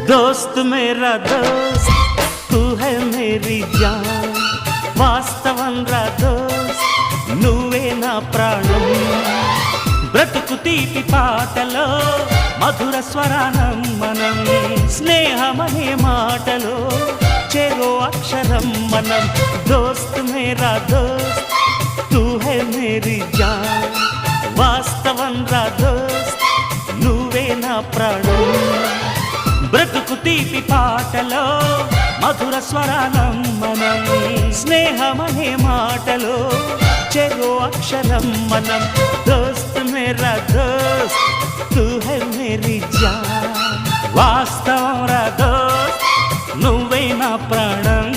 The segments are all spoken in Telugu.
दोस्त मेरा दोस्त तू है मेरी जान వాస్తవం రా దోస్త్ నువ్వే నా ప్రాణం బ్రతుకు తీపి పాటలో మధుర స్వరానం మనం స్నేహమనే మాటలో చెరో అక్షరం మనం దోస్త్ మేరా దోస్త్ తూ హై మేరీ జాన్ వాస్తవం రా దోస్త్ నువ్వే నా ప్రాణం బ్రతుకు తీపి పాటలో మధుర స్వరానం మనం స్నేహమనే మాటలో చెరో అక్షరం మనం దోస్త్ మేరా దోస్త్ తూ హై మేరీ జాన్ వాస్తవం రా దోస్త్ నువ్వే నా ప్రాణం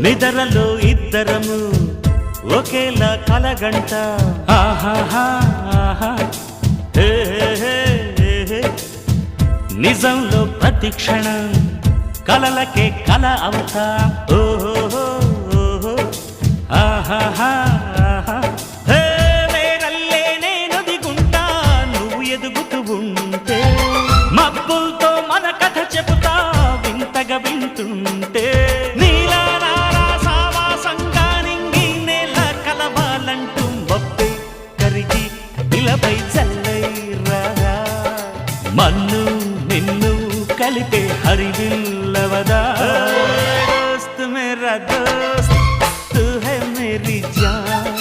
నిద్రలో ఇద్దరము ఒకేలా కలగంట ఆహాహా హే హే హే నిజంలో ప్రతి క్షణం కలలకే కల అవుతా ఓహో ఆహాహా హే నేనల్లే నేను దిగుంటా నువ్వు ఎదుగుతూ ఉంటే మబ్బులతో మన కథ చెబుతా వింతగా వింటుంటే మన్ను నిన్ను కలిపే హరివిల్లవదా దోస్త్ మేరా దోస్త్ తూ హై మేరీ జాన్